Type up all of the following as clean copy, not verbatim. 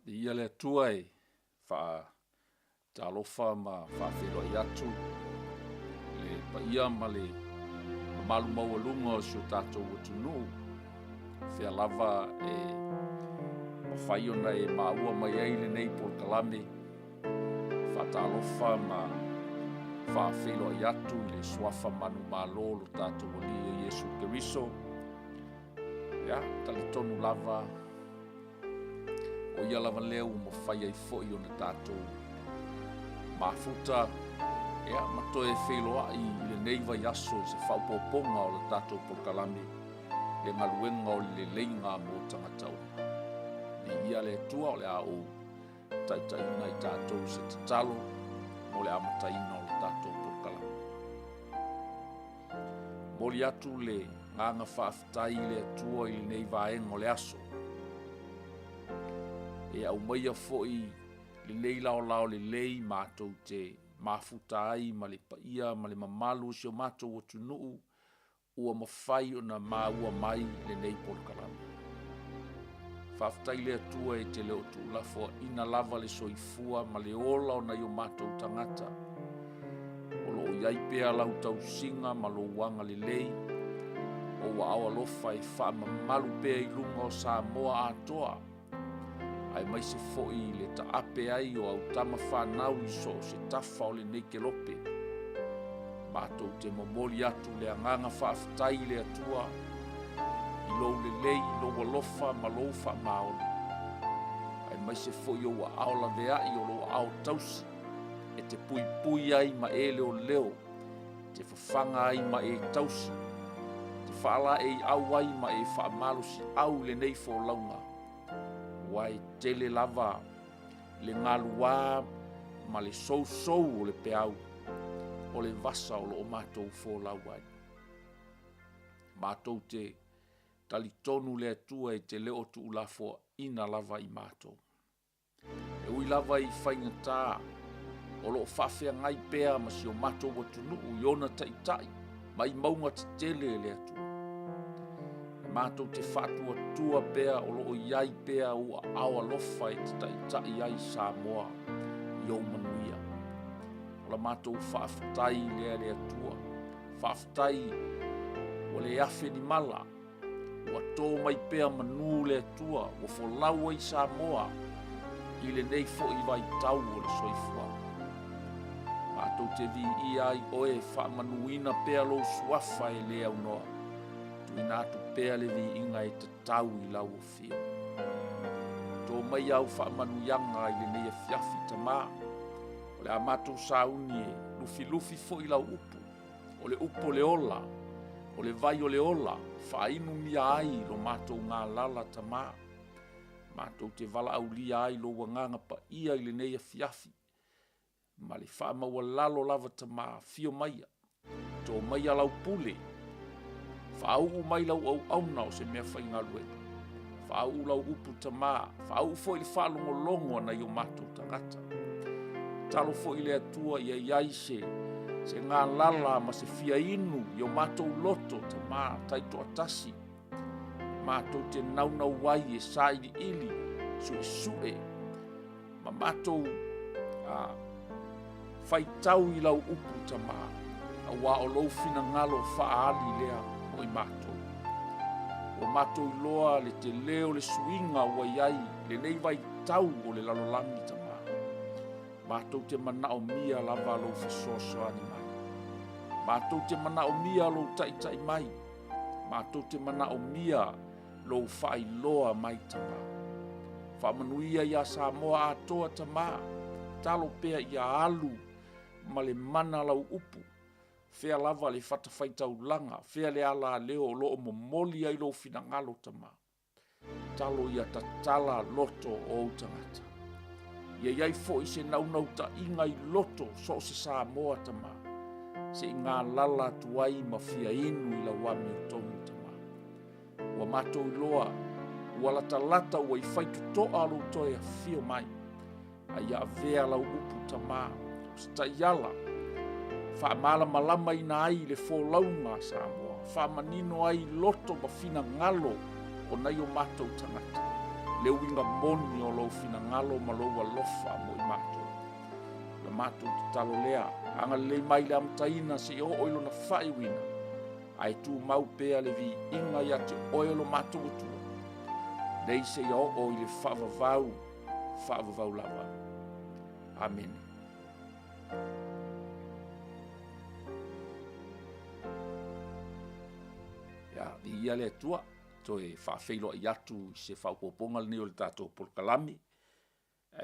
ia le atua e talofa ma whaawhero i atu le paia ma le malu maualunga o sio tātou atunu whia lava e mawhai ona e maua mai eile nei por kalame whatalofa ma whaawhero i atu le swafa manu malolo tātou o li o Yesu Keriso ia talitonu lava o ia lava leo mo whai ai fo'i o na tātou mafuta ia matoe wheloa i le neiva yaso se whaupoponga o le tātou porkalame le maluenga o le leinga mo tangatau. Ni ia le tua o le au taitaina i tātou se tatalo mo le amataina o le tātou porkalame. Moli atu le nganga whaafitai le tua i le neiva enga o le aso. E au maia fo'i le lei lao le lei mātou te mafuta ai ma le paia ma le mamalu sio mātou o tunuu ua mawhai o na maua mai le nei porkalame. Whaftai le atua e te leo tūlafo ina lava le soifua ma le ola o na io mātou tangata. O lo iai pea lau tau singa ma lo wanga le lei o wa awa lofa e wha mamalu pea i lunga o Samoa atoa. Ai mai se fo'i le taape ai o au tama whanau i so se tafa o le neike lope. Mātou te momoli atu le anganga whaafitai le atua, i lou le lei, lou alofa, ma lou wha maoni. Ai mai se fo'i o wa aola vea i o lo ao tausi, e te pui pui ai ma e leo leo, te whawhanga ai ma e tausi, te whaala e au ai ma e wha malusi au le nei fo launga. Wai tele lava le ngalua ma le sou o le peau o le vasa o lo mātou fō lauai. Mātou te talitonu le atua e te leo tu ulafo ina lava i mātou. E ui lava i whaingatā o lo whawhea ngai pea ma si o mātou watunu u iona taitai ma i maunga te tele le atua. Mātou te whatua tua pea o loo iai pea ua awa lofa e te taitai ai Samoa i o manuia. O la mātou whaafitai lea lea tua, whaafitai o le afe ni mala, ua tō mai pea manu lea tua, ua wholaua i Samoa i le nei fo i vai tau o le soifua. Mātou te vi i ai oe whaamanuina pea lo suafa e lea unoa. Ina atu pea le vi inga e te tau i lau o fio. Tō mai au whaamanuyanga i le nei e fiafi ta mā. O le amatou sauni e lufi fo i lau upu. O le upo le ola. O le vai o le ola. Whainu mia ai lo mātou ngā lala ta mā. Mātou te vala au lia ai lo wanganga pa ia i le nei e fiafi. Ma le whaamaua lalo lava ta mā fio maia. Tō mai lau pule. Whaau mai lau au auna o se mea whainga luenga. Whaau lau upu ta mā. Whaau fo i le whalongo longo na i o mātou tangata. Talo fo i le atua i a iai se ngā lala ma se fia inu i o mātou loto ta mā taito atasi. Mātou te naunau wai e sairi ili sue. Ma mātou whaitau i lau upu ta mā. A wā o lau fina ngalo whaali lea o i mātou. O mātou i loa le te leo le suinga o iai le nei vai tau o le lalolangi ta mā. Mātou te mana o mia lava lo fisoso ani mai. Mātou te mana o mia lo taitai mai. Mātou te mana o mia lo whai loa mai ta mā. Whamanuia ia Samoa atoa ta mā. Talo pea ia alu ma le mana lau upu. Fea lava le whatawhaitau langa, fea le ala leo lo o momoli ai lo finangalo tama. Talo ia tatala loto o utangata. Ia iai fo i se naunau ta inga i loto so se Samoa tama. Se ngā lala tuai ma fia inu i la wami o tonu tama. Ua mātou i loa, ua lata ua i whaitu toa alo toi a fio mai. A ia vea lau upu tama, sta iala. Whaamala malama ina ai le fōlaunga Samoa. Whaamanino ai loto ma fina ngalo o nei o mātou tangata. le winga moni o lo fina ngalo ma lo alofa mo i mātou. Le mātou te talo lea, anga le mai le amtaina se o oilo na whai wina. Ai tu mau pea le vi inga ia te oilo mātou utua. Nei se o o i le whaavavau lava. Amen. Ya, di ia le tua, toi whaafeilo i atu se whaupoponga ni o le tātou polkalami.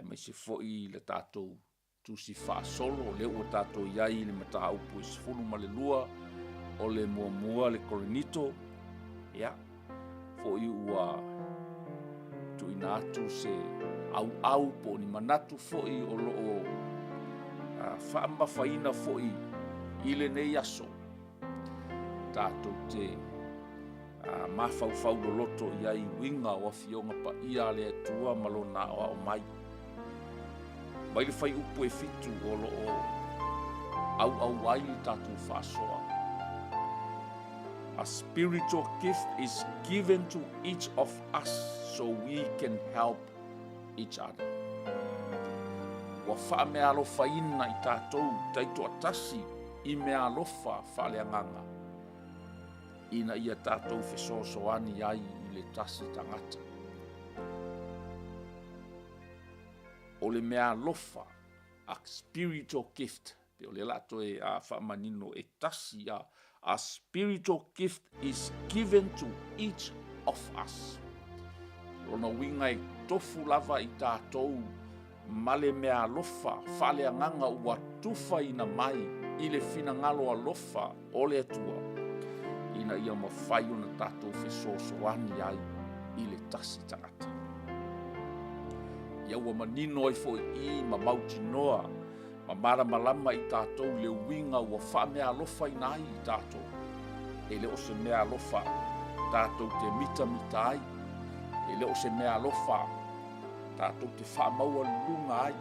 Mai se foi le tātou tu si whaasolo, le ua tātou iai le mata upu i sifunu ma le lua, o le mua le korinito. Ya, foi ua tu ina atu se au po ni manatu foi o loo whaamawhaina foi i le nei aso. Tātou te mawhauwhau lo loto iai winga o fionga pa ia le tua malona o mai. Mai le whai upu e fitu o loo au ai tātou whasoa. A spiritual gift is given to each of us so we can help each other. Wa wha mea alofa ina i tātou taito atasi i mea alofa whaleanganga. Ina ia tātou whesosoani ai i le tasi tangata. O le mea alofa, a spiritual gift, pe o le lato e a whamanino e tasi a spiritual gift is given to each of us. Rona winga e tofu lava i tātou male mea alofa, whaleanganga ua tufa ina mai i le finangalo alofa o le atua. Ina ia mawhai o na tātou whesosoani ai i le tasi tangata. Ia ua manino ai fo i ma mauti noa, ma mara malama i tātou le winga ua wha mea alofa ina ai i tātou. E le o se mea alofa tātou te mita ai. E le o se mea alofa tātou te wha maua lunga ai.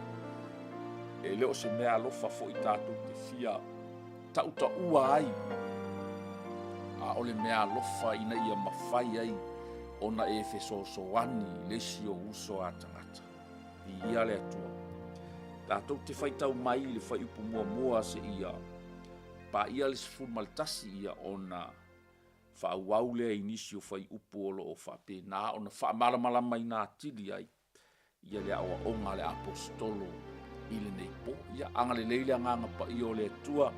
E le o se mea alofa fo i tātou te fia tauta ua ai. A ole mea alofa ina ia mawhai ai ona e whesosoani lesi o uso a tangata. I ia le atua. Tātou te whaitau mai le whai upu mua se ia. Pa ia le sifu maltasi ia ona whaauau lea inisio whai upu olo o whape. Nā ona whaamalamalama i nā tili ai. Ia le awa onga le apostolo i le neipo. Ia anga le leile anganga pa i o le atua.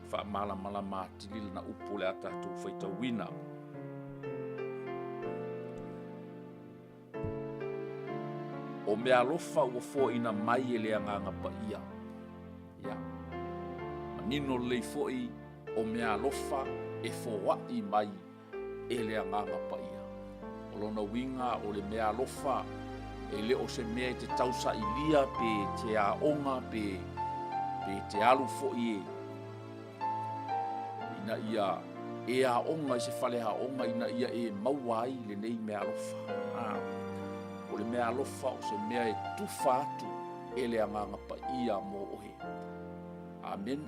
Whaamalamalama tili na upu le atatou whaitau wina. O mea alofa ua fo ina mai e le anganga pa ia. Ia. Manino lei foi o mea alofa e fo wai mai e le anganga pa ia. O lona winga o le mea alofa e le o se mea te tausa ilia pe te aonga pe te alu fo i e. Ina ia e aonga i se fale aonga ina ia e mauai le nei mea alofa. O le mea alofa o se mea e tufa atu e le anganga pa ia mo ohe. Amen.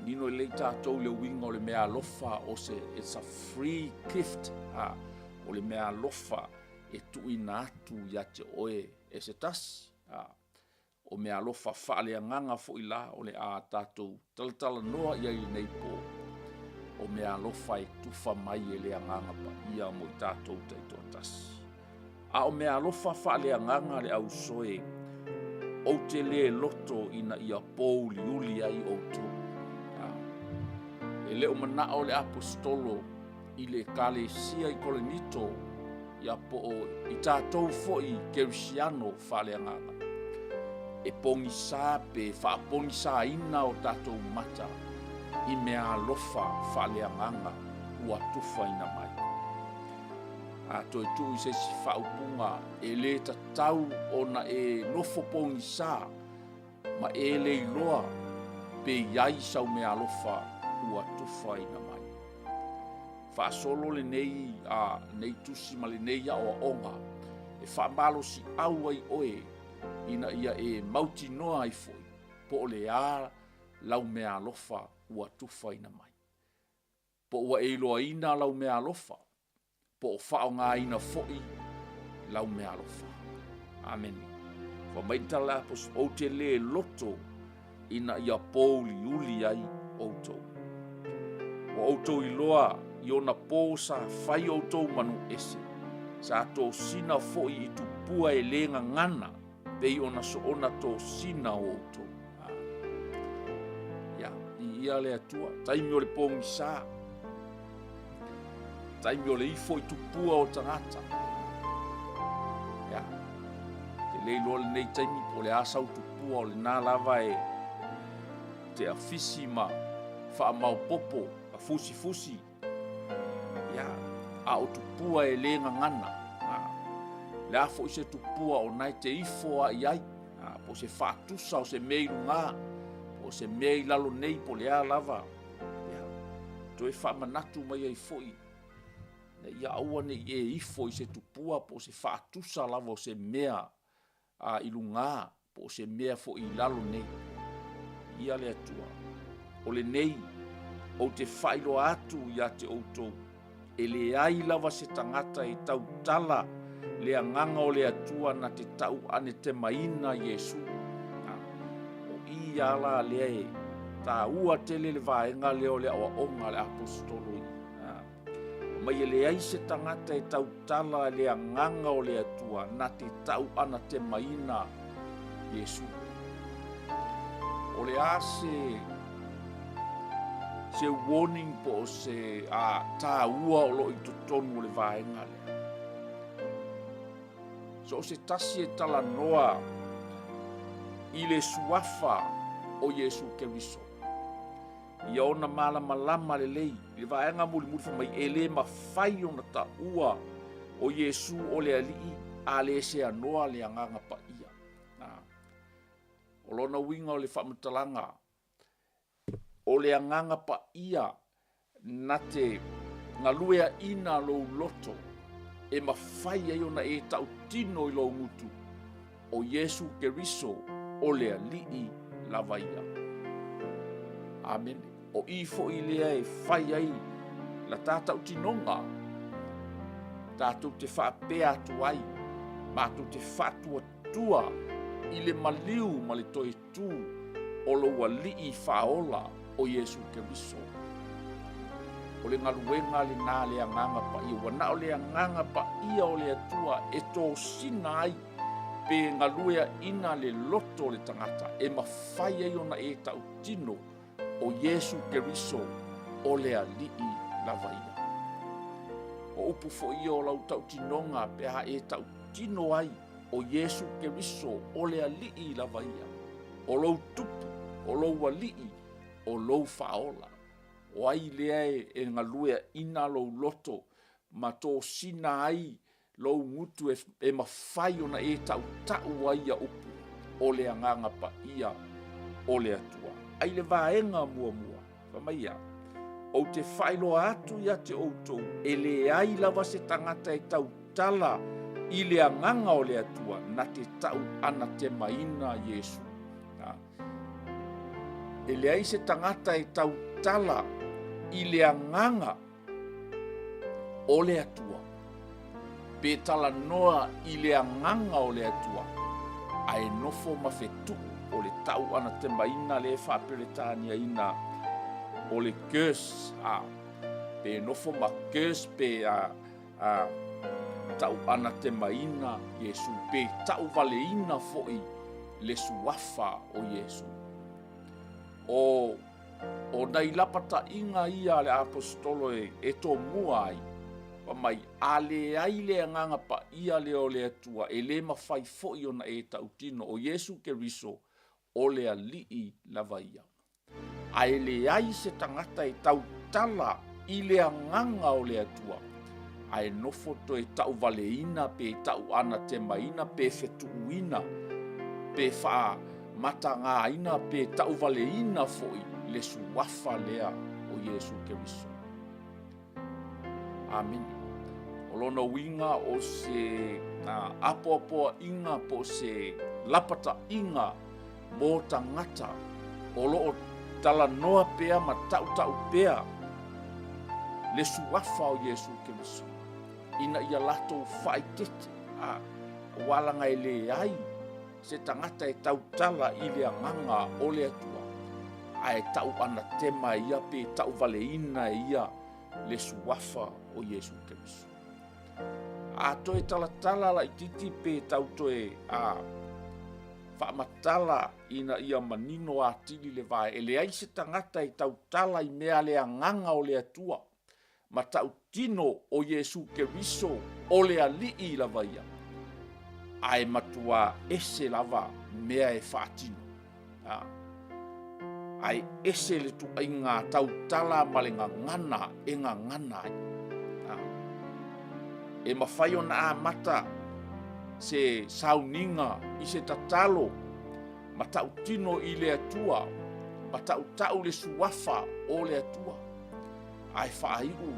Nino e lei tātou le winga o le mea alofa o se it's a free gift. O le mea alofa e tuina atu ia te oe e se tasi. O mea alofa whaale anganga fo i la o le a tātou talatala noa ia i nei po. O mea alofa e tufa mai e le anganga pa ia mo i tātou taito tasi. A o mea alofa whaale anganga le au soe o te le loto ina ia pou li uli ai o tu. E leo mana o le apostolo i le kale sia i kolenito ia po o i tātou foi kerisiano whaale anganga. E pongi sā pe whaapongi sā ina o tātou mata i mea alofa whaale anganga ua tufa ina mai. A toi tu i se si whaupunga e le tatau ona e nofo pongi sā ma e le iloa pe iai sau mea alofa ua tufa ina mai. Whaasolo le nei a nei tusi ma le nei a o onga e whaamalo si au ai oe ina ia e mauti noa ai foi po o le a lau mea alofa ua tufa ina mai. Po ua e loa ina lau mea alofa po o whao ngā ina foi lau mea alofa. Amen. Wa maitala pos o te le loto ina ia pōli uli ai outou. O outou iloa i ona pō sa whai outou manu ese. Sa tō sina fo'i i tupua e lenga ngana pei ona so ona tō sina o outou. Ia, i ia le atua. Taimi o le pōngi sā. Taimi o le ifo i tupua o tangata. Ia, te leilo le nei taimi po le asau tupua o le nā lava e te afisi ma wha mau popo, a fusi fusi. Ia, a o tupua e lenga ngana. Le afo i se tupua o nai te ifo a iai. Po se whaatusa o se meiru ngā. Po se mei lalo nei po le a lava. Ia, to e whamanatu mai ai foi. Na ia aua nei e ifo i se tupua po se whaatusa lava o se mea a ilu ngā. Po se mea fo i lalo nei. Ia le atua. O le nei, o te whailo atu ia te outou. E le ai lava se tangata e tau tala le anganga o le atua na te tau ane te maina Yesu. O i ala le e, ta ua tele le vaenga leo le awa onga le apostolo i. Mai e le ai se tangata e tau tala le anganga o le atua na te tau ana te maina Yesu. O le ase se warning po se ta ua o lo i totonu le vaenga le. So se tasi e tala noa i le suafa o Yesu Keriso. Ia ona malama le lei, le vaenga muli mai ele ma fai ona ta ua o Yesu o le alii a le se anoa le anganga pa ia. O lona winga o le whamatalanga o le anganga pa ia na te ngaluea ina lo loto e mawhai ai ona e tau tino i lo ngutu o Yesu Keriso o le alii lava ia. Amen. O ifo i lea e whai ai la tātau tinonga. Tātou te whaapea atu ai. Mātou te whaatua tua i le maliu ma le toi tū o lo alii whaola o Yesu Keriso. O le ngaluenga le nā le anganga pa ia. Wana o le anganga pa ia o le atua e tō sina ai pe ngaluea ina le loto le tangata. E mawhai ai ona e tau tino o Yesu Keriso o le alii lava ia. O upu fo ia o lau tau tinonga pe ha e tau tino ai o Yesu Keriso o le alii lava ia. O lou tupu, o lou alii, o lou whaola. O ai lea e ngaluea ina lou loto ma tō sina ai lou ngutu e mawhai ona e tau ai a upu o le anganga pa ia o le atua. Ai le vaenga mua. Whamaia. O te whailo atu ia te outou e le ai lava se tangata e tau tala i le anganga o le atua na te tau ana te maina Yesu. E le ai se tangata e tau tala i le anganga o le atua. Pe tala noa i le anganga o le atua. Ai nofo mawhetu o le tau ana te maina le whaperetania ina o le curse. Pe nofo ma curse pe tau ana te maina Yesu. Pe tau valeina foi le suafa o Yesu. O nei lapata inga ia le apostolo e tō mua ai. Mai ale ai le anganga pa ia le o le atua e le mawhai foi ona e tau tino o Yesu Keriso o le alii lava ia. A e le ai se tangata e tau tala i le anganga o le atua. A e nofoto e tau valeina pe tau ana te maina pe fetuuina pe wha matanga ina pe tau valeina foi le suafa lea o Yesu Keriso. Amen. O lona winga o se apoapoa inga po se lapata inga mo tangata o loo tala noa pea ma tau pea le suafa o Yesu Keriso. Ina ia lato whaitete wala ngai le ai se tangata e tau tala i le anganga o le atua. Ai tau ana tema ia pe tau valeina ia le suafa o Yesu Keriso. A toe tala la ititi pe tau toe whaamatala ina ia manino a tili le vai. E le ai se tangata i tau tala i mea le anganga o le atua. Ma tau tino o Yesu Keriso o le alii la vaia. Ai matua ese lava mea e whaatino. Ai ese le tu ai ngā tau tala ma le ngana e ngana ai. E mawhai o na mata se sauninga i se tatalo ma tau tino i le atua ma tau le suafa o le atua. Ai whaaiu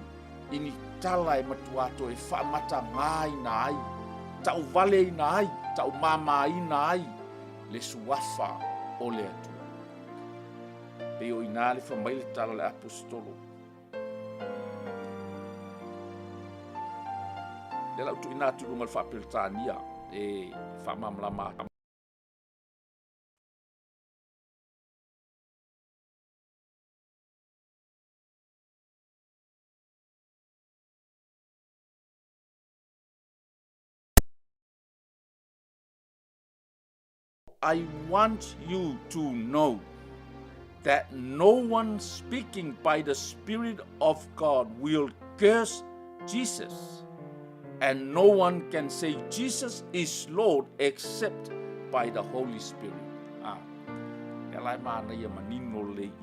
ini tala e matuato e whaamata ngai na ai, tau vale ina ai, tau mama ina ai, le suafa o le atua. Peo ina le whamaile tala le apostolo. Le lau tu ina tulunga le whapiltania e whamamlama. I want you to know that no one speaking by the Spirit of God will curse Jesus, and no one can say Jesus is Lord except by the Holy Spirit. Elai mana ia manino lei.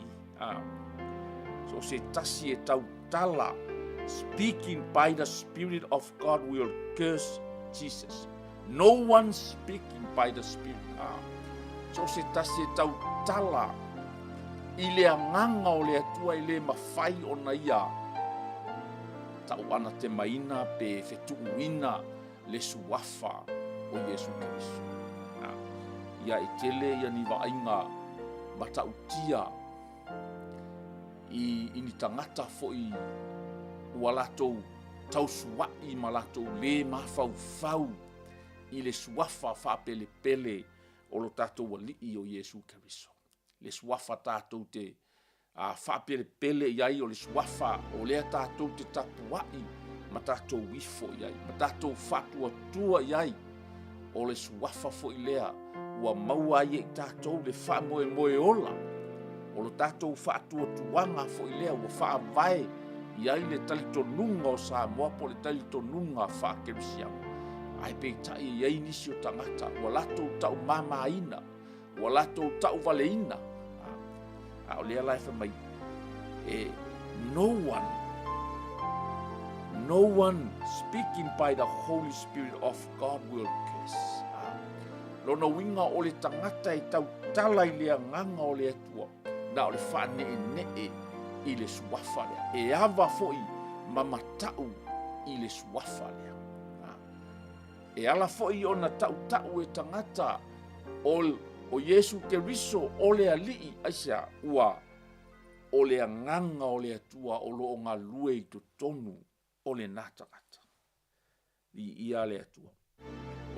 So se tasi e tau tala, speaking by the Spirit of God will curse Jesus. No one speaking by the Spirit. So se tasi e tau tala, i le anganga o le atua i le mawhai o na ia. Tau ana te maina pe whetuuina le suafa o Yesu Keriso. Ia e tele ia ni waainga ma tau tia i ni tangata fo i ua latou tau suai ma latou le mawhau i le suafa whapele pele o lo tatou walii o Yesu Keriso. Le suafa tātou te whapele pele iai o le suafa o lea tātou te tapuai ma tātou wifo iai, ma tātou whatua tua iai o le suafa fo i lea ua maua i e tātou le wha moe ola o lo tātou whatua tuanga fo i lea ua wha vai iai le talitonunga o Samoa po le talitonunga wha kerisianga. Ai pe tai iai nisi o tangata ua latou tau mamaina, ua latou tau valeina. O lea lai whamai no one speaking by the Holy Spirit of God will curse. Lona winga o le tangata i tau tala i lea nganga o le atua na o le whane e i le suafa lea. E awa foi mamatau i le suafa lea. E ala foi o na tau e tangata o Yesu Keriso o le alii aisa ua o le anganga o le atua o lo ngā lue i to tonu o le nātangata. I ia le atua.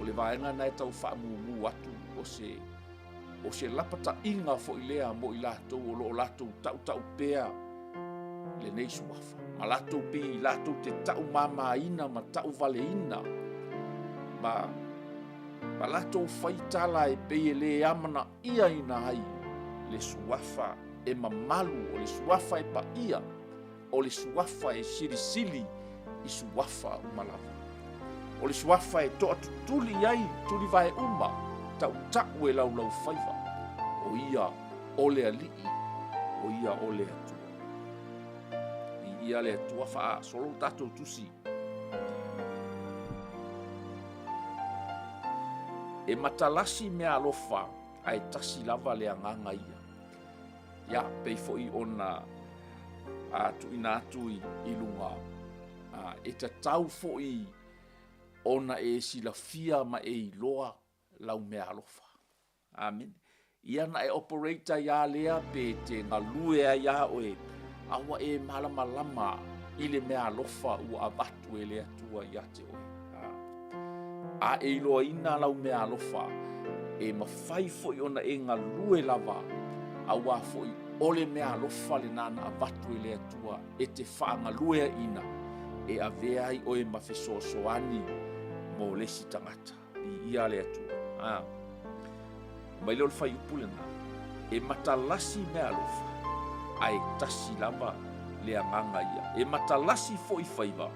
O le vaenga nai tau whaamumu atu o se lapata inga fo i lea mo i latou o lo latou tau pea le nei suafa. Ma latou pe i latou te tau mamaina ma tau valeina. Ma latou whaitala e pei le amana ia ina hai le suafa e mamalu o le suafa e pa ia o le suafa e sirisili i suafa umalawa. O le suafa e toa tutuli ai tuli vai uma tau e lau whaiva o ia o le alii o ia o le atua. I ia le atua wha solo tatou tusi. E matalasi mea alofa ai tasi lava le anganga ia. Ia pei foi ona tu ina atu i lunga. E ta tau foi ona e silafia ma e iloa lau mea alofa. Amen. Ia na e operator ia lea pe te ngalue ia oe awa e malama i le mea alofa ua avatu e lea tua ia te oe. a e loa ina lau mea alofa e mawhai fo'i ona e ngā lue lava a wā fo'i ole mea alofa le nana a vatu e le atua e te whaanga luea ina e a veai o e mawhesoasoani mo lesi tangata i ia le atua. Mai leo le whai upulena e matalasi mea alofa ai tasi lava le anganga ia. E matalasi fo'i whaiva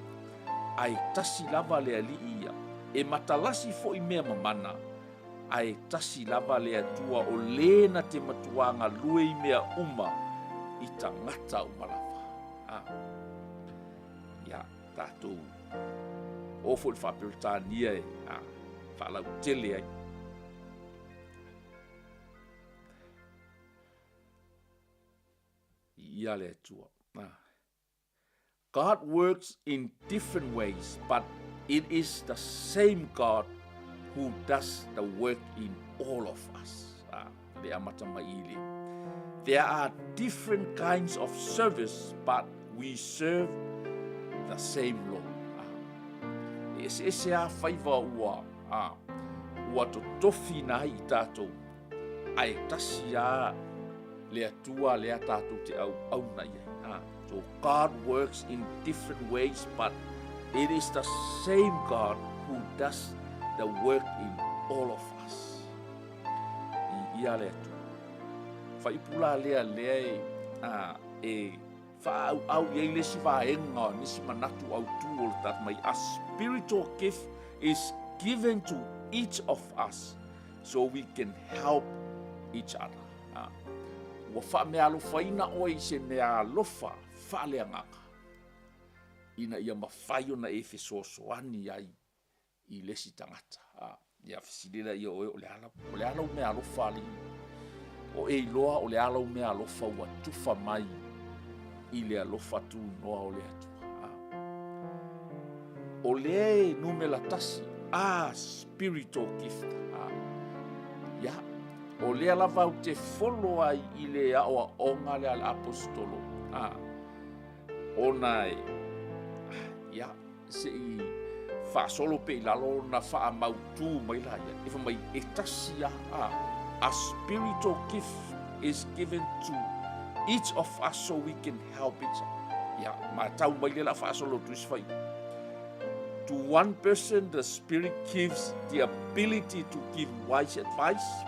ai tasi lava le ali ia. E matalasi fo'i mea mamana ai tasi lava le atua o lena te matuanga lue i mea uma i tangata umalava. Ia, tātou ofo le whapilotania e whalau tele ai. Ia le atua. God works in different ways, but it is the same God who does the work in all of us. There are different kinds of service, but we serve the same Lord. Ese a whaiva ua to tofi na i tātou ai tasi a le atua le a tātou te au na ia. So God works in different ways, but it is the same God who does the work in all of us. Ia le atu. Whaipula lea e whaau iei lesi whaenga nisi manatu au tūol tat mai. A spiritual gift is given to each of us so we can help each other. Ua wha mea alofa ina oi se mea alofa wha lea ngaka. Ina ia mawhai ona e whesoasoani ai i lesi tangata. Ia whisilera ia oe o le alau mea alofa ali. O e iloa o le alau mea alofa ua tufa mai i le alofa tu noa o le atua. O le numela tasi, spiritual gift. Ia, o le alava u te folo ai i le aoa onga le ala apostolo. Ona e, ia, se i whaasolo pe i lalo na wha mautu mai la ia. Ifa mai e tasi a spiritual gift is given to each of us so we can help each other. Ia, ma tau mai le la whaasolo tu iswai. To one person, the Spirit gives the ability to give wise advice.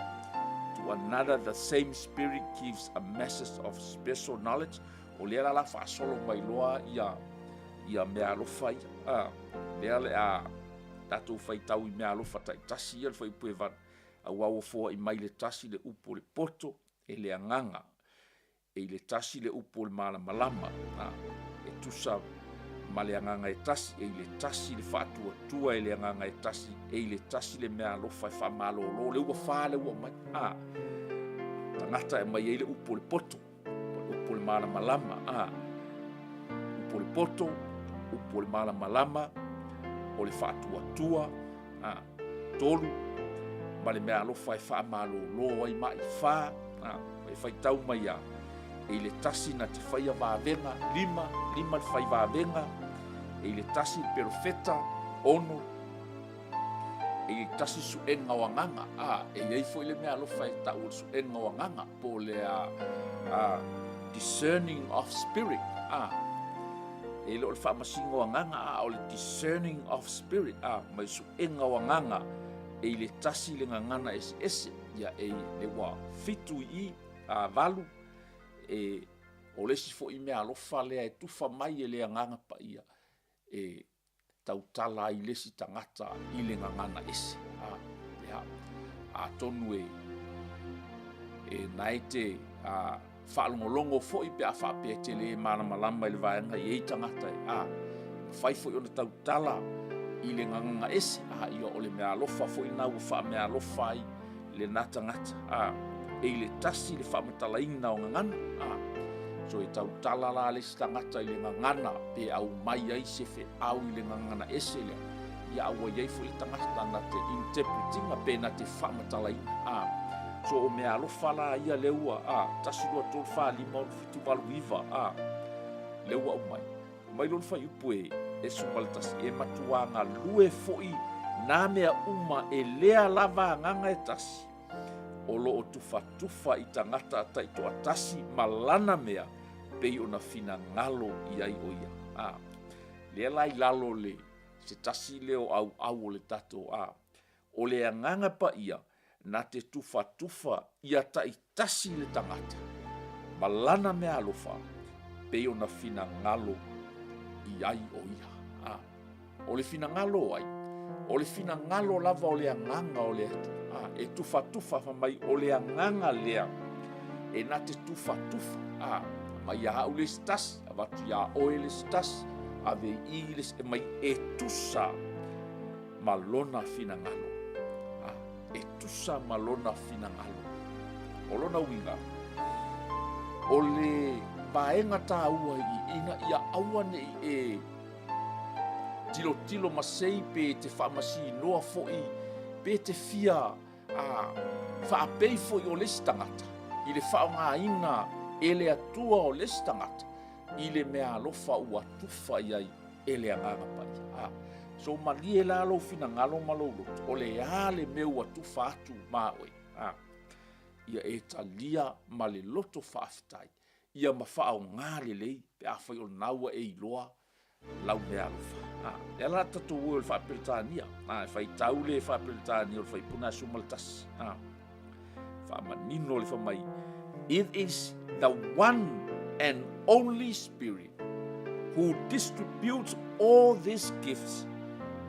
To another, the same Spirit gives a message of special knowledge. O lea la whaasolo mai loa ia mea alofa ia. Lea le tātou whaitau i mea alofa tai tasi ia le whaipue vana. A wawo fōa i mai le tasi le upo le poto e le anganga. E le tasi le upo le malama. E tusa ma le anganga e tasi, e le tasi le whaatua e le anganga e tasi, e le tasi le mea alofa e whamalolo, le ua wha le ua mai. Tangata e mai e le upo le poto, upo le malama. Upo le poto, upo le malama, o le whaatua, tolu, ma le mea alofa e whamalolo ai mai wha, e whaitau mai a. E le tasi na te whaia vāvenga, lima le whai vāvenga, e le tasi perofeta, ono, e le tasi suenga wanganga, e iei fo le mea alofa e tau suenga wanganga, po le discerning of spirit, e le o le whaamasinga wanganga, o le discerning of spirit, mai suenga wanganga, e le tasi le ngangana ese, ia e le wa fitu i valu, e o lesi fo i mea alofa lea e tufa mai e lea nganga pa ia e tautala i lesi tangata i le ngangana ese a tonu e naite whaalongolongo fo i pe a whapea te le malama i le vaenga i ei tangata whai fo i ona tautala i le ngangana ese ia o le mea alofa fo i nau wha mea alofa i le natangata e le tasi le whamatalaina o ngangana. So e tau talala le stangata i le ngangana pe au mai ai se fe au i le ngangana ese lea. Ia aua iei fo i tangata na te interpretinga pe na te whamatalaina. So o mea alofa la ia leua tasi lua tolu wha lima o fitu walu iwa leua o mai. Mai lon whai upu e sumalatasi e matuanga lue foi na mea uma e lea lava nganga e tasi. O loo tufa i tangata tai toa tasi malana mea pei ona fina ngalo i ai o ia. Lea lai lalo le se tasi leo au le tato o le anganga pa ia na te tufa ia tai tasi le tangata. Malana mea alofa pei ona fina ngalo i ai o ia. O le fina ngalo ai. O le fina ngalo lava o le anganga o le atu. E tufa fa mai o le anganga lea. E na te tufa. Mai a au le stas, a watu ia oe le stas, a ve i le mai e tusa malona fina ngalo. E tusa malona fina ngalo. O lona winga. O le vaenga tā ua i ina ia awane i tilo masei pe te whamasi noa foi pe te fia whaapei foi o les tangata i le whaonga ina e le atua o les tangata i le mea alofa ua tufa iai e le anganga pai. So mali e la alo fina ngalo malolo o le ale meu atufa atu maoe. Ia e talia ma le loto whaafitai ia ma whaonga le lei pe a whai o naua e iloa lau mea alofa. E la tatu ua le whaapilitania. Whai tau le whaapilitania o le whaipuna sumaltas. Whaamanino le whamai. It is the one and only Spirit who distributes all these gifts.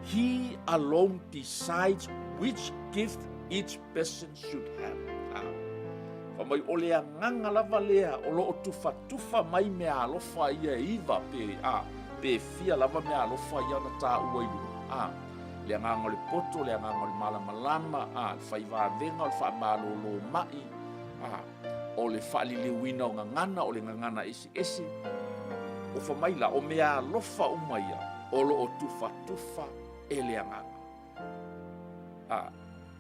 He alone decides which gift each person should have. Whamai o le anganga lava lea o loo tufa mai mea alofa ia iwa pe fia lava mea alofa ia na tā ua ilua. Le anganga le poto, le anganga le malama, le whaivavenga, o le whaamalolo mai, o le whaalilewina o ngangana, o le ngangana esi. O whamaila, o mea alofa umaia, o loo tufa e le anganga.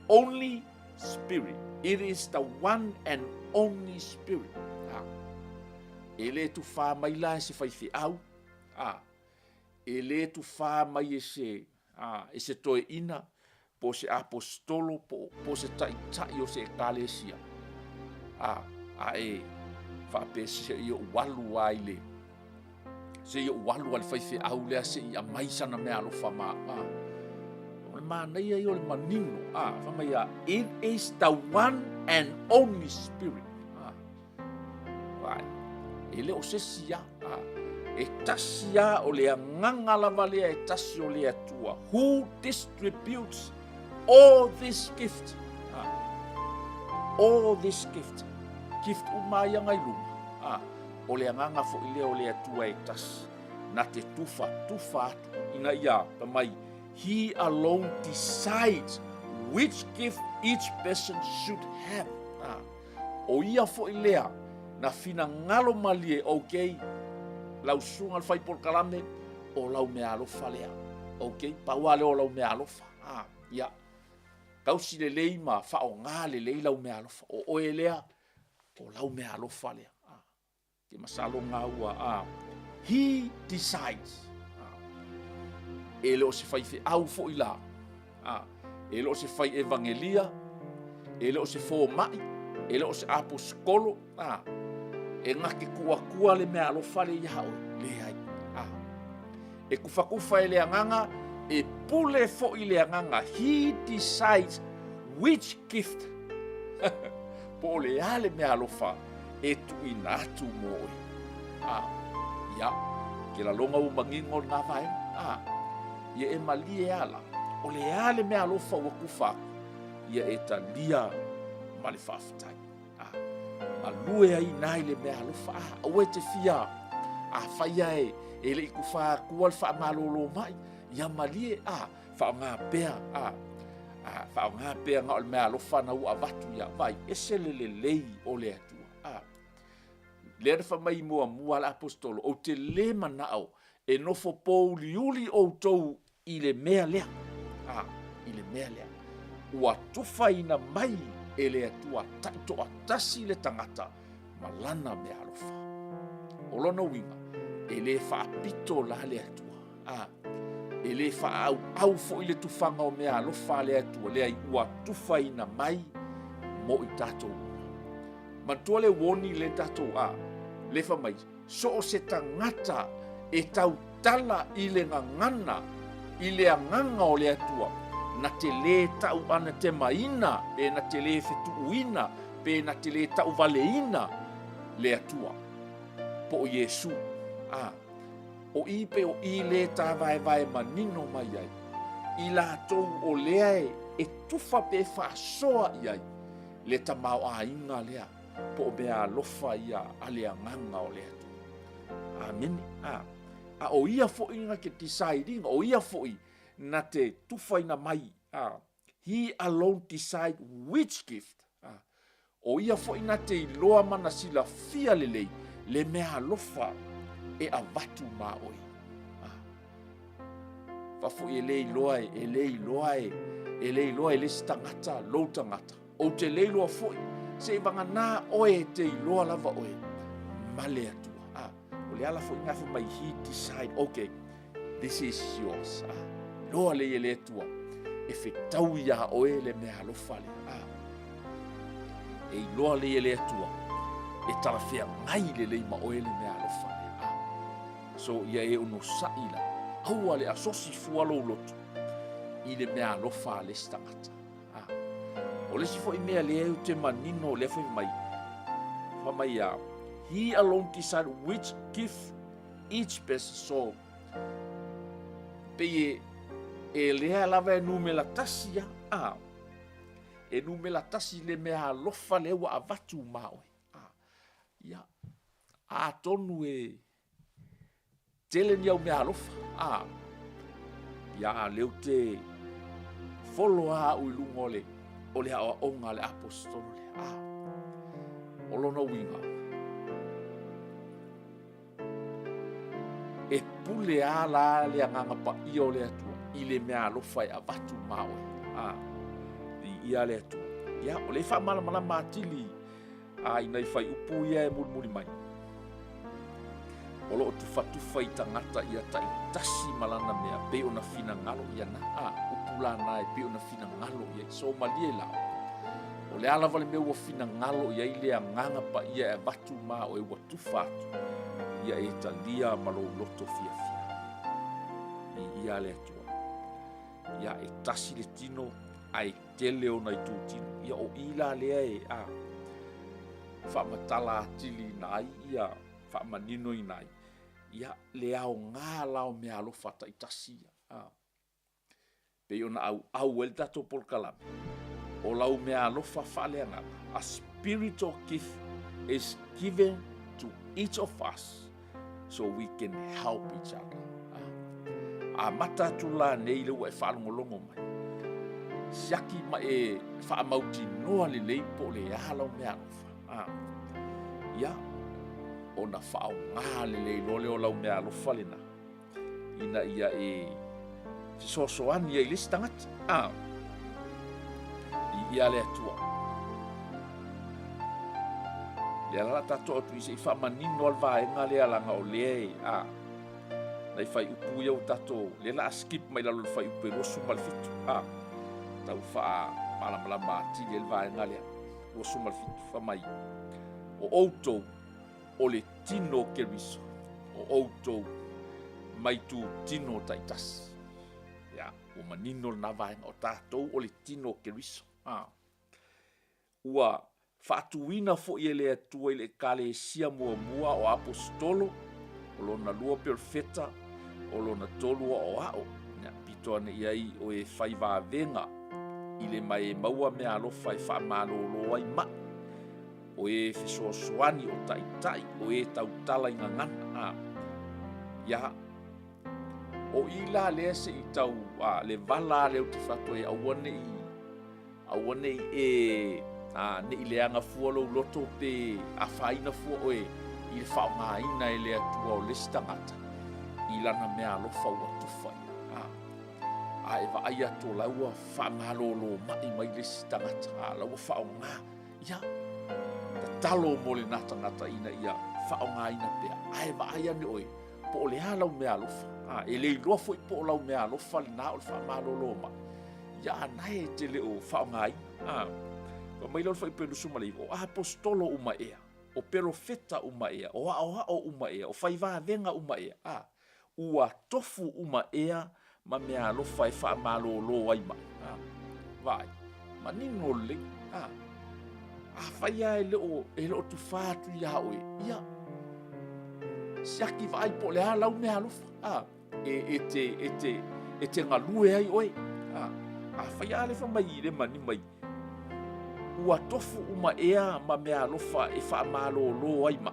Only Spirit. It is the one and only Spirit. E le tu wha mai la se whaifi au. E le tu wha mai e se toe ina po se apostolo po se tai o se ekalesia. E whape se i o walu ai le. Se i o walu al whaifi au lea se i a maisana mea alofa maa. It is the one and only Spirit. Ele o se sia. E tasia o le anganga lava lea e tasi o le atua. Who distributes all this gift? All this gift. Gift umaya ngai luma. O le anganga fo ile o le atua e tasi. Na te tufa atu. Inga ia, pamai. He alone decides which gift each person should have. O ia fo ilea na fina ngalo malie okay. Lau sunga fai por kalame o lau me alofa lea. Okay, paua leo lau me alofa. Ia. Kausi le lei ma fao ngā le lei lau me alofa. O oe lea o lau me alofa lea. Ke masalo ngā ua. He decides. Ele o se fai fe au fo ila. Ele o se fai evangelia. Ele o se fo mai. Ele o se aposkolo. E ngake kua le mea alofa le iha o le ai. E kufa e le anganga. E pule fo i le anganga. He decides which gift. Po le ale mea alofa. E tu inatu moe. Ia. Ke la longa umangingo ngā vai. Ia e mali e ala. O le ale mea alofa ua kufa. Ia e talia ma le whaafitai. Malue ai nai le mea alofa. Aue te fia. Whaia e le i kufa kua le whaamalolo mai. Ia mali e whaonga pēa. Whaonga pēa ngā o le mea alofa na ua watu ia. Vai, ese le lei o le atua. Lea na whamai mua la apostolo. O te le manao. E nofo pou liuli o tou i le mea lea. I le mea lea. Ua tufa ina mai e le atua taito atasi le tangata malana mea alofa. O lona winga, e le whaapito la le atua. e le au fo i le tufanga o mea alofa le atua le ai ua tufa ina mai mo i tatou. Matua le woni le tatou le fa mai so o se tangata e tau tala i le ngangana i le anganga o le atua na te le tau ana te maina pe na te le fetuuina pe na te le tau valeina le atua po o Yesu o i pe o i le tā vai manino mai ai i la tou o lea e tufa pe whaasoa i ai le tamau a inga lea po o bea alofa ia a le anganga o lea tu. Amen. A o ia fo inga ke deciding o ia fo i na te tufa ina mai. He alone decide which gift. O ia fo ina te iloa mana sila fia lelei le mea alofa e a watu ma oi. Fafu e le iloa e le iloa e le stangata lo tangata. O te le iloa foi se vanga na oe te iloa lava oe male atua. O le ala foi ngafu mai he decide okay this is yours. Loa le ele atua e fetau ia oe le mea alofa le. E iloa le ele atua e tarafea ngai le leima oe le mea alofa le. So ia e uno saila aua le asosi fualo lotu i le mea alofa le stangata. O le sifo i mea le eu te manino le foi mai. Fa mai he alone decide which gift each person saw. Pe e lea lava e numela tasi e numela tasi le mea alofa le ua avatu maoe. Ia a tonu e tele ni au mea alofa. Ia leu te folo u ilungole o le awa onga le apostolo le. O lona winga. E pule la le anganga pa i o le atua. I le mea alofa e avatu maoe. Ia le atua. Ia o le wha mana matili. Ina i whai upu ia e mulmuli mai. O lo tufa i tangata ia tai tasi malana mea pe ona fina ngalo ia na upula na e pe ona fina ngalo ia so malie la o le ala vale me ua fina ngalo ia ile anganga pa ia e batu ma o e ua tufa atu ia e talia malo loto fia ia le atua ia e tasi le tino ai tele ona i tu tino ia o ila lea e whamatala atili nai ia whamanino i nai. Ia le au ngā lao mea alofa ta i tasia. Pe ona au el tato polkalame. O lau mea alofa whalea ngā. A spiritual gift is given to each of us so we can help each other. A mata tula nei le ua e whalongolongo mai. Siaki ma e whaamauti noa le leipo le ahalau mea alofa. Ia ona whao ngā le lole o lau mea alofa lena. Ina ia e sosoani e lisi tangata. Ia le atua. Le ala tato atu ise i whamanino al vaenga le alanga o le Nei whai upu iau tato le la skip mai lalo le whai upu e rosu malfitu. Tau wha malamalama atili el vaenga le rosu malfitu whamai. O outou o le tino keriso. O outou mai tu tino taitas. Ia, o manino na vaenga o tātou o le tino keriso. Ua whaatuina fo i ele atua i le kale sia mua o apostolo. O lona lua perfeta. O lona tolua o ao. Ia, pito ane iai o e whai vāvenga. I le mai maua mea alofa e whaamalo ai mai. O e fesoasoani o taitai, o e tautala i ngangana. Ia, o ila lea se i tau, le vala leo te whato e awane i ne i leanga fua lo loto pe a whaina fua o e i le whao ngāina e lea tua o lesi tangata. I lana mea alofa ua tufai. E wa aia tō laua whaangalolo mai lesi tangata. Laua whao ngā. Ia, talo mo le nata ina ia whaonga ina pea. Ai wa ai ane oi. Po o le halau mea alofa. e le loa foi po lau mea lo fal na o fa malolo ma ya nai te le o fa ngai pa mai lo foi pe no suma le o apostolo uma ea o profeta uma ea o uma ea o fai va venga uma ea ua tofu uma ea ma mea lo fai fa malolo ai ma vai ma nino le fai e le o tu fa tu ya o ia siaki vai po le ala o mea lo fa e te ngalue ai oi fai ale fa mai le mani mai ua tofu uma ea ma mea lofa e fa malolo ai ma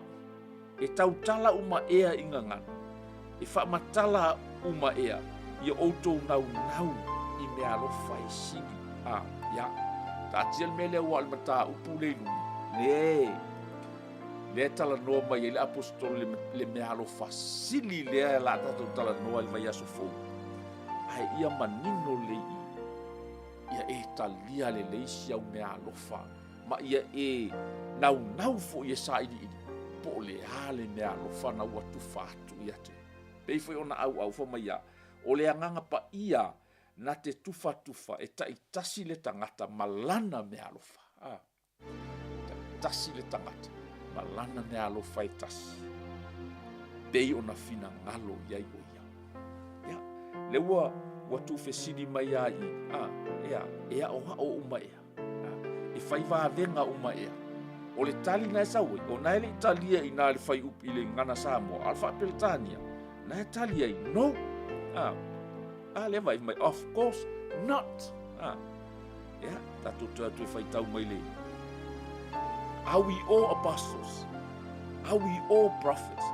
e tautala uma ea ingangana e fa matala uma ea ia outou nau i mea lofa e sini ya taatial mele ua al mata upu le iluni le tala noa mai le apostol le mea lofa sili le la tatou tala noa le vai aso fou ai ia manino le ia e talia le leisi au mea alofa ma ia e nau fo ia sa ini po le ale mea alofa na ua tufatu ia te pei foi ona au fa mai ia o le anganga pa ia na te tufa e taitasi le tangata malana mea alofa taitasi le tangata malana mea alofa e tasi pei ona fina ngalo iai o ia le ua tu fesidi mai ai ea o uma ea e fai va venga uma ea o le tali na sa we o na le italia ina le fai up ile ngana samo alfa peltania na italia no le vai mai of course not tatu tu fai tau mai le are we all apostles, are we all prophets,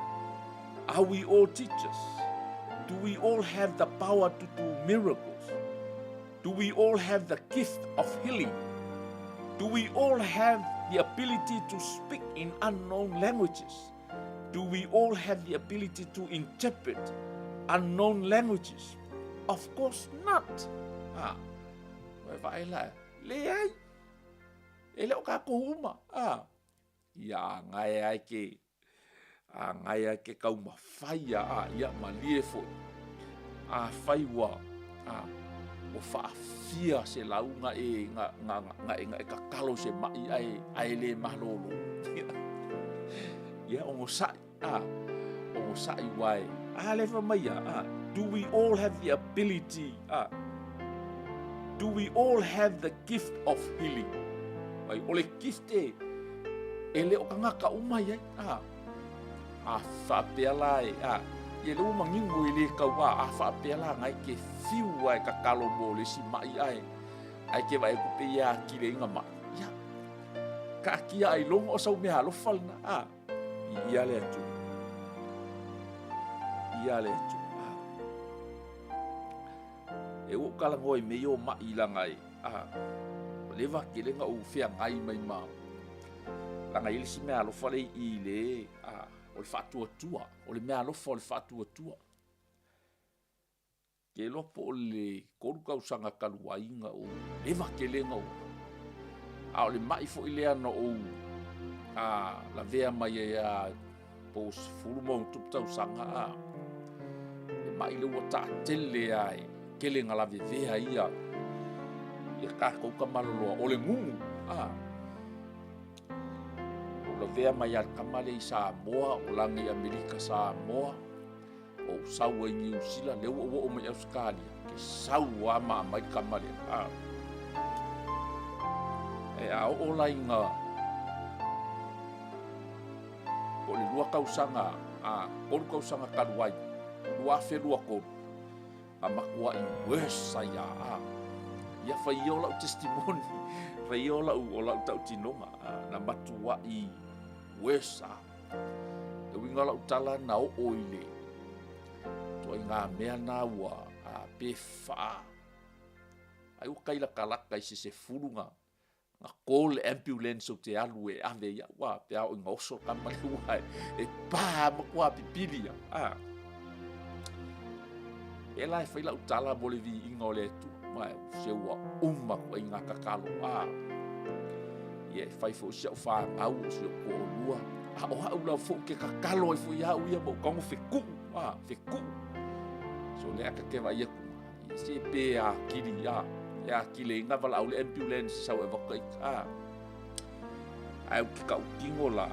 are we all teachers? Do we all have the power to do miracles? Do we all have the gift of healing? Do we all have the ability to speak in unknown languages? Do we all have the ability to interpret unknown languages? Of course not. Vai lá. Leai. Ele o ka kuhuma. Ya ngai ai ke ngai ke kau mawhaia ia malie foi whai wa o whaafia se launga nga kakalo se mai ai le malolo ia ongo sai wai le fa mai do we all have the ability do we all have the gift of healing ai ole kiste ele o kanga umai ai whaapela ia leu mangingo i le kaua whaapela ngai ke fiu ai ka kalo mole si mai ai ke vai ku pe ia ki le inga mai ia ka kia ai longo o sau mea alofal na ia le atu e o kala ngoi me yo mai la ngai leva ke le nga u fia ngai mai ma langa ili si mea alofal i le o le whātua, o le mea alofa o le whātua. Ke lopo o le korukausanga kaluainga o lewa ke lenga o. O le mai fo i lea no o la vea mai pos fulumong tuptausanga le mai le wata tele ai ke lenga la vea ia ka kouka maloloa o le ngungu la vea mai al kamale i Samoa o langi Amerika Samoa o saua i New Zealand leu o mai Australia ke saua ma mai kamale o lainga o le lua kausanga o kausanga kaluai lua felua ko makua i wesa ia fai o lau testimoni fai o lau tau tinonga na matua i wesa e winga lau tala na o oile to ngā mea na ua pe fa ai o kaila kalaka i se furunga nga call ambulance o te alu e ave ia wa pe au ngoso kamalua e pa makua pipilia e lai fai lau tala mole vi inga ole tu mai se ua ko inga kakalo ye fai fo sia fa au se ko lua o ha ula fo ke kakalo e fo ia mo kongo feku so le aka ke vai ku se pe a kili ya kile nga vala au le ambulance sau e vakai ai ka kingo la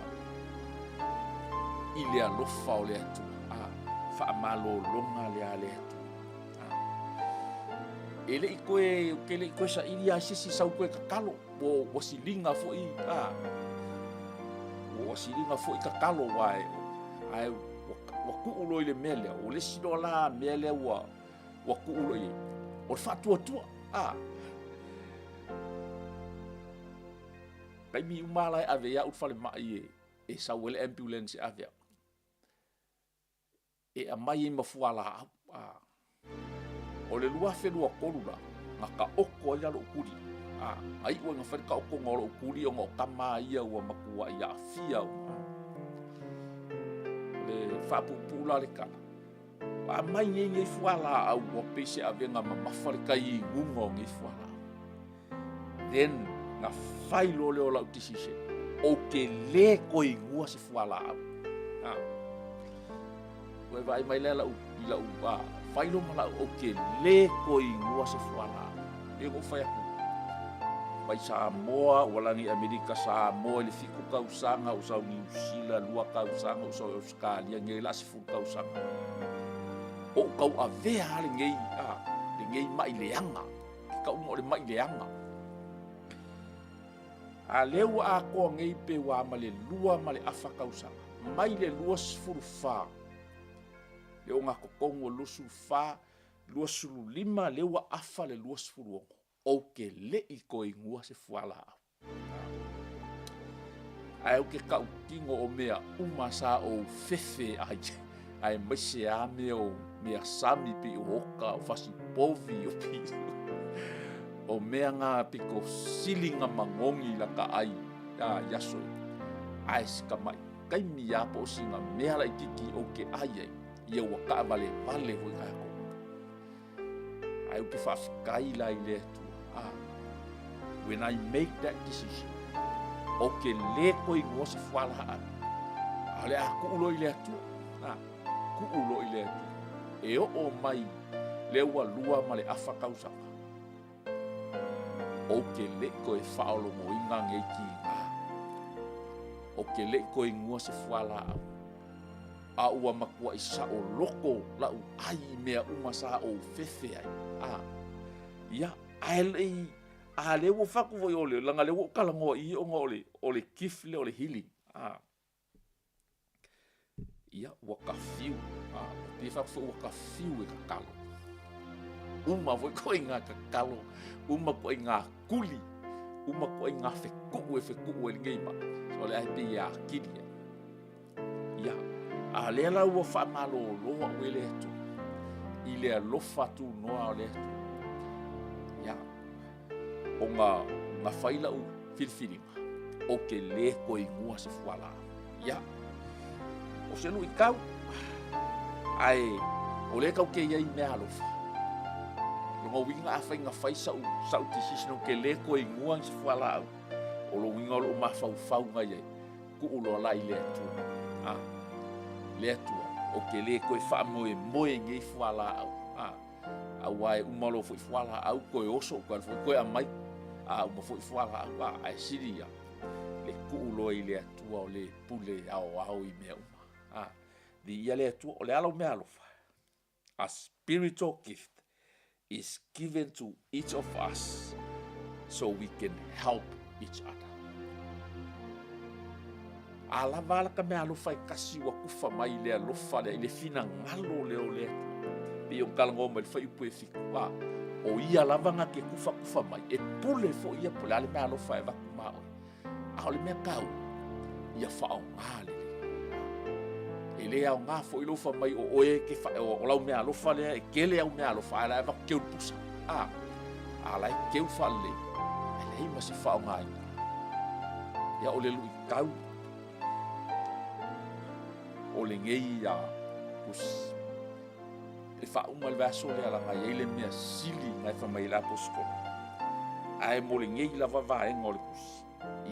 ile a lofa o le atu fa malo longa le ale atu ele ikoe kele ikoe sa ilia sisi sau koe kakalo o wasilinga fo i wasilinga fo i kakalo wae ai waku ulo ile mele o le sidola mele waku ulo i o fatua tua kai mi umala ave ya utfale mai e sa wele ambulance ave e amai mafuala o le lua whenua korula ngaka oko ia lo ukuri ai ua ngawhare ka oko ngoro ukuri o ngō kama ia ua makua ia awhia le whapupula le kala a mai ngei fuala au o pese a venga mamawhare ka i ngungo ngei fuala then nga whailo leo lau tisise o ke le koi ngua se fuala au koe vai mai le lau i lau whailo mala o ke le koi ngua se fuala e go whai aku mai Samoa walangi Amerika Samoa le fiku kausanga usau New Zealand lua kausanga usau Australia ngei la se fuku kausanga o kau avea le ngei mai leanga kau mo le mai leanga a leu a ko ngei pe wa male lua male afa kausanga mai le lua sfuru fa le onga kokongo lusu fa lua sulu lima le wa afa le lua sfuru o ke le i ko ingua se fuala ai o ke kau kingo o mea umasa o fefe ai mese a mea mea sami pi o oka o fasi povi o pi o mea ngā piko silinga mangongi la ka ai yaso ai sika mai kai mi a po singa mea la kiki o ke ai ia waka vale hoi kai ko ai o ke whawhikai lai le tu when I make that decision o ke le koi ngua se fuala ale a ku ulo i le atu ku ulo i le atu e o mai le ua lua ma le afa kausanga o ke le koi whaolo mo inga ngei ki o ke le koi ngua se fuala a ua makua i sa o loko lau ai mea umasa o fefe ai ia ai a le wo faku voi ole langa le wo kala ngo i o ole kifle ole healing ia waka fiu pe fa fo waka fiu e kakalo uma voi ko inga kakalo uma ko inga kuli uma ko inga fe ku e ngei ma so le ai pe ya kidi ia a le la wo fa malo lo wa wele tu ile lo fatu no ale ia o ngā whaila u whiriwhiringa o ke le ko i ngua se fuala ia o se lui kau ai o le kau ke iai mea alofa ngā winga a whai ngā whai sau tisisino ke le ko i ngua se fuala au o lo winga o lo mawhau ngai iai ku ulo ala i le atua le atua o ke le ko i wha moe ngei fuala au au ai umalo foi fuala au koe oso koe amai uma foi fuala au ai siria le kuulo i le atua o le pule ao i mea uma di ia le atua o le alo mea alofa a spiritual gift is given to each of us so we can help each other ala vala ka mea alofa i kasi wa kufa mai le alofa le ile fina ngalo le o le pe o kalango mai fa ipu e fiku o ia lavanga ke kufa mai e pule fo ia pule ale mea alofa e vaku mao a ole mea kau ia fa o ngale ele au ngā fo ilofa mai o oe ke fa o lau mea alofa le e kele au mea alofa ala e vaku keu pusa ala e keu fa le ele ima se fa o ngai ia ole lui kau ole ngei kus e fa uma le vaso le ala ngai ele mea sili ngai fa mai la posko ai mo le ngei lava va e ngol kus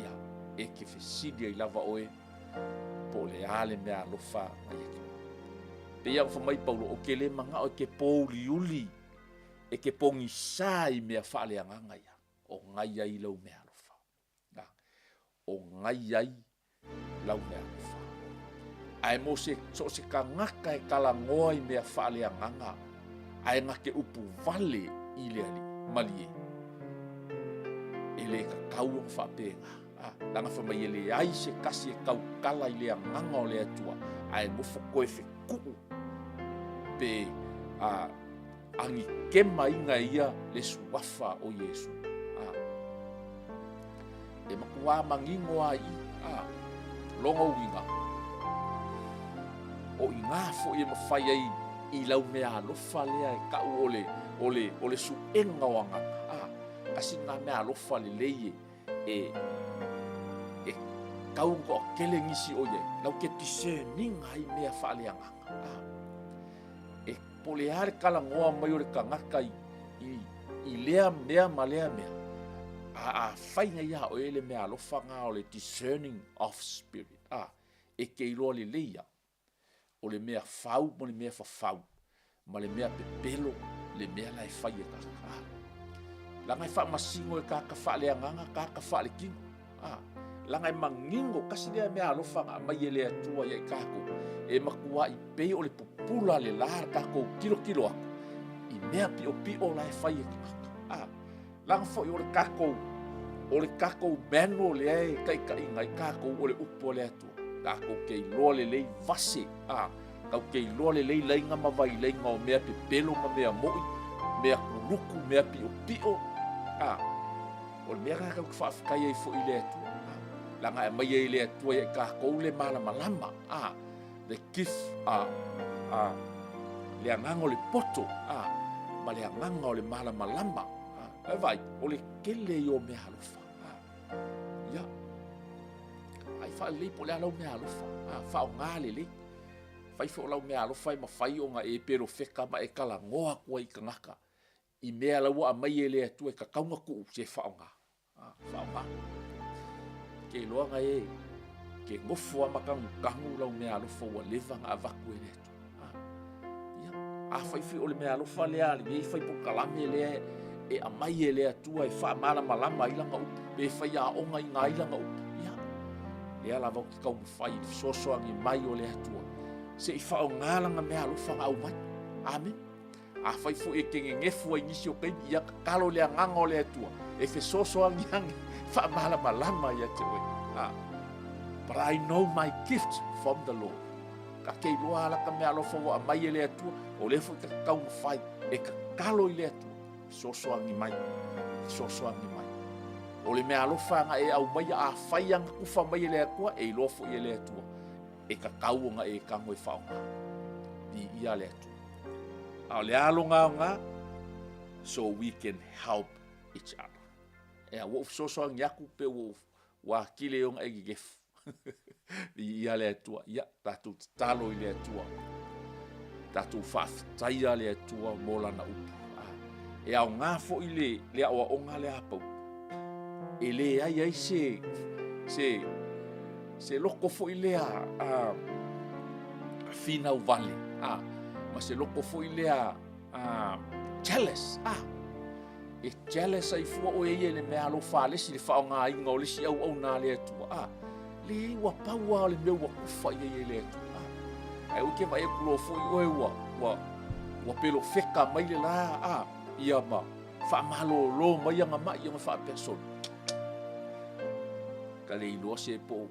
ia e ke fe sili ai lava oe po le ale mea lofa mai Pe ia whamai Paulo o ke le manga o ke pōliuli e ke pongi sai mea whaaleanganga ia. O ngai ai lau mea alofa. O ngai ai lau mea alofa. Ai mo se ka ngaka e kalangoa i mea whaaleanganga. Ai ngake upu vale i le ali malie. E le ka kauang whapenga. Langa whamai e le ai se kasi e kau kala i le anganga o le atua. Ai mo whakoe whekuu. Pe angi kema inga ia le suafa o Yesu. E makua mangingo ai longa uinga. O inga fo i mawhai ai i lau mea alofa lea e kau ole su enga wanga. Kasi ngā mea alofa le leie e kau ko kele ngisi o ye. Nau ke discerning ai mea whaaleanga. E poleare kala ngoa mai o le kangaka i lea mea ma lea mea. Whainga ia o ele mea alofa ngā o le discerning of spirit. E ke iloa le leia. O le mea whau mo le mea whawhau. Ma le mea pepelo le mea lai whai e kaka. Langai wha masingo e kaka whaaleanganga, kaka whaalekingo. Langai mangingo kasi lea mea alofa ngā mai e lea tua ia i kako. E makua i pei o le pupula le lar kako kilo aku. I mea pio lai whai e kaka. Langa fo i o le kako meno le e kai ngai kako o le upo le atua. Kako kei loa le lei vase. Kau kei loa le lei lainga mawai lainga o mea pepelo ma mea moi. Mea kuruku, mea pio. O le mea kakau kwhaafikai ai fo i le atua. Langa e mai ai le atua e kako le malama. Le kif, le angango le poto. Ma le angango o le malama. E vai, o le kele i o mea halofa. Ia. Ai wha lei po le alau mea alofa. Wha o ngā le lei. Whai fo lau mea alofa i ma whai o ngā e pero wheka ma e kala ngoa kua i ka ngaka. I mea lau a mai e le atu e ka kaunga kuu se wha o ngā. Wha o ngā. Ke loa ngā e ke ngofu a makangu lau mea alofa ua lewa ngā avaku e le atu. Ia. Whai fi o le mea alofa lea le mei whai po kalame lea e a mai e le atua e wha malama ilanga upu. Pe whai a onga i ngā ilanga upu. Lea la vau ki kau mwhai i sosoangi mai o le atua. Se i whao ngālanga mea alofa ngā umai. Amen. A whai fu e kenge ngefu ai nisi o kai i a kalo lea nganga o le atua. E whe sosoangi angi wha malama i a te oe. But I know my gift from the Lord. Ka kei loa alaka mea alofa wa mai e le atua. O le fu i ka kau mwhai e ka kalo i le atua. Sosoangi mai. O le mea alofa nga e au mai a whai anga kuwha mai e lea kua e ilofo i e lea tua. E ka kau nga e kango e whaonga. Ni ia lea tua. A le alo ngā so we can help each other. E a wof soso ang yaku pe wof wa kile yung e gigefu. Ni ia lea tua. Ia tatu talo i lea tua. Tatu whaftaia lea tua mola na upu. E au ngā fo i le awa onga lea apau. E le ai se loko fo i lea finau vale. Ma se loko fo i lea jealous. E jealous ai fua o e le mea alofa lesi le whao ngā inga o lesi au nā lea tua. Le iwa paua o le meu wa kufa i e lea tua. E uke vai e kulo fo i oe wa pelo wheka mai le la. Ia ma wha malo lo mai anga mai anga wha person. Ka le ilo se po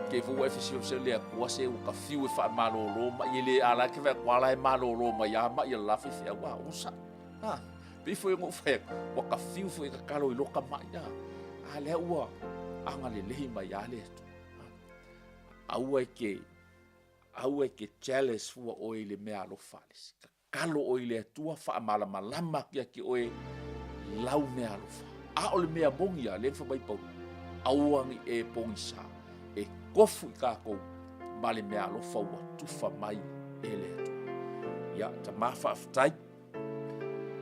ke fu e fisio se le ko se o ka fiu e wha malo lo mai le ala ke va kwala e malo lo mai ya mai la fi se wa usa. Pe fo e mo fa wa ka fiu fo e ka kalo i lo ka mai ya. Le ua anga le lehi mai ya le. Au e ke jealous fu o le mea lo falis. Kalo o ile tua wha malama ki oe lau mea alofa. O le mea bongi a le whamai pau. Auangi e bongi sa. E kofu i kākou. Ma le mea alofa ua tufa mai e le atua. Ia, ta mawha aftai.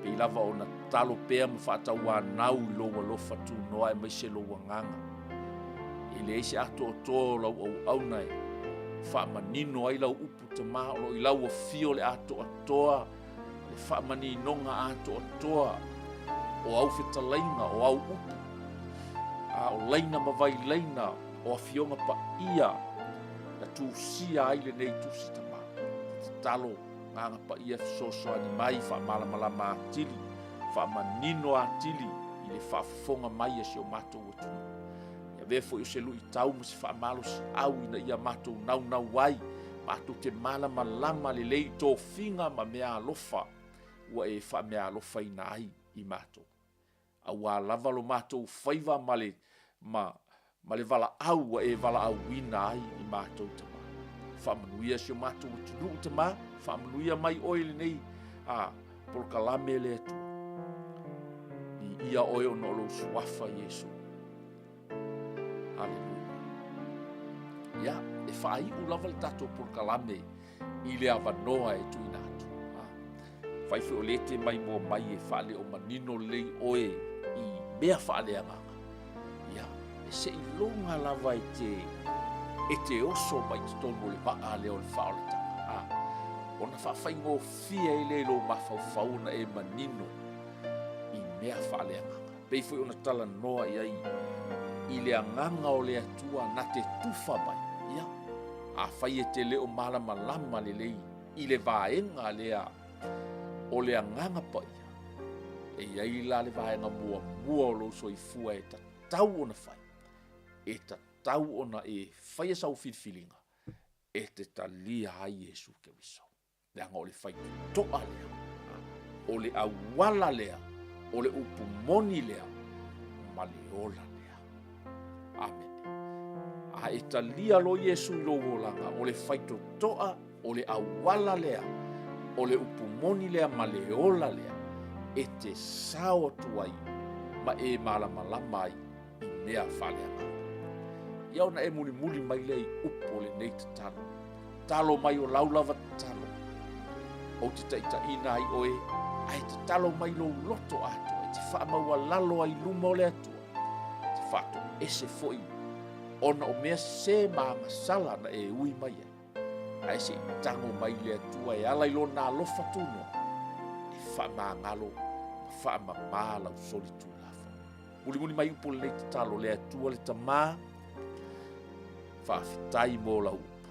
Pe lava o na talo pēa ma whaatau nau i loa lofa tu noa e maise loa nganga. E le eise ato o tō lau au nai. whaamanino ai lau upu te maa o lo i lau a fio le ato atoa, le whaamaninoga ato atoa, o au whetalaina, o au upu, o laina mawai laina, o a fionga pa ia, na tūsia ai le nei tūsi ta maa, te talo, nganga pa ia fisoso ani mai, whaamalamalama atili, whaamanino atili, i le whaafonga mai a sio mātou atunu. Ia vefo i se lui tau masi whaamalo si au ina ia mātou nau wai, mātou te malamalama le lei tō whinga ma mea alofa, ua e whaamea alofa ina ai i mātou. A wā lava lo mātou whaiva ma le vala au ua e vala au ina ai i mātou te maa. Whaamanuia sio mātou atunu te maa, whaamanuia mai oile nei, polokalame le atua. Ia oe o nolo suafa Yesu. Haleluia. Ia, e whaai u lava le tatou polokalame i le avanoa e tuina atu. Whaife o lete mai mua mai e whaale o manino lei oe i mea whaale anganga. Ia, e se i longa lava e te oso mai te tono le paa leo le whaole tanga. Ona whawhaingo fia i le lo mawhaufauna e manino mea whaale anganga. Pei fui ona tala noa i ai i le anganga o le atua na te tufa mai. Ia, a whai e te leo malama lama le lei i le vaenga lea o le anganga pa ia. E iai la le vaenga mua o lo so i fua e ta tau ona whai. E ta tau ona e whai e sau whilwhilinga. E te talia ai Yesu ke wiso. Le anga o le whai toa lea. O le awala lea. O le upu moni lea, ma le ola lea. Amen. A e talia lo Yesu i lo wolanga, o le whaito toa, o le awala lea, o le upu moni lea, ma le ola lea, e te sao tuai, ma e malamalama ai, i mea whaleanga. Iau na e muli mai lei upo le nei te talo. Talo mai o laulava talo. O te taita ina ai oe, ai te talo mai lo loto ato, e te whaamaua lalo ai luma o le atua, te whato ese foi, ona o mea se maa masala na e ui mai ai se tango mai le atua e ala ilo na alofa tuno, e whaamaa ngalo, whaamaa lau soli tu lafa. Muli mai upo le te talo le atua le tamaa, whaafitai mo lau upu,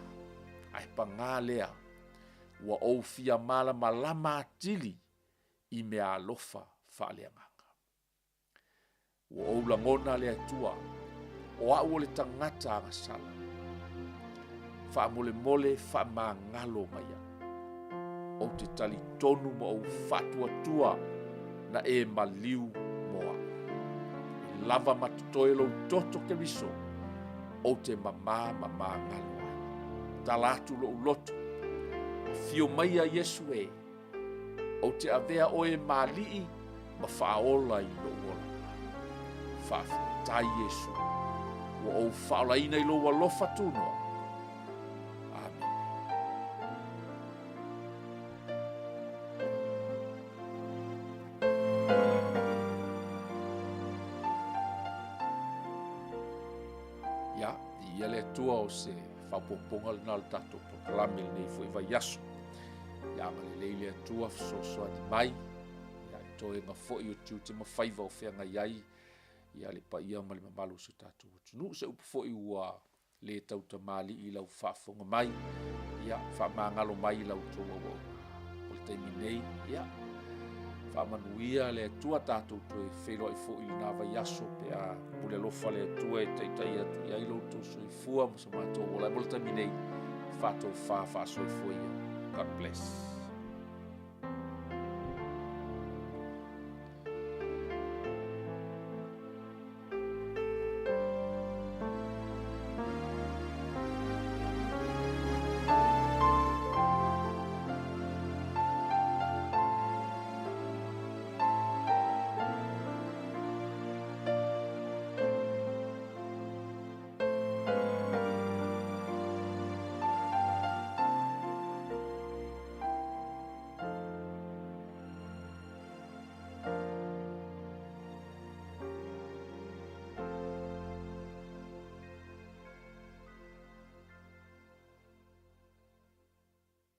ai pa ngā lea, ua ou fia malama atili, i mea alofa whaaleanganga. Ua ou langona le atua, o au o le tangata angasala. Whaamole whaamangalo maia. O te tali tonu mo au whatuatua na e maliu moa. I lava matutoelo toto ke riso, o te mama ngalo ai. Talatu lo uloto, fio maia Yesu e, o te avea o e malii, ma whaola i lo ola. Whaafitai Yesu, o au whaola ina i lo walofa tuno. Amen. Ia, ia le tua o se whapoponga le nal tato, proklame le nei fo i vai yaso. Ia ngale leile atua fisoso ati mai. Ia toe nga foi o tiu te mawhaiva o whenga iai. Ia le pa ia ma le mamalu se tatu o tunu. Se upu foi ua le tau ta mali i lau whaafonga mai. Ia whaamangalo mai i lau tonga wau. O le teimi nei, ia. Whaamanuia le atua tatu toe whelo i foi i nawa yaso pe a pule lofa le atua e teitai atu. Ia i lau to soi fua ma sa mātou. O le teimi nei, whātou wha soi fua ia. God bless.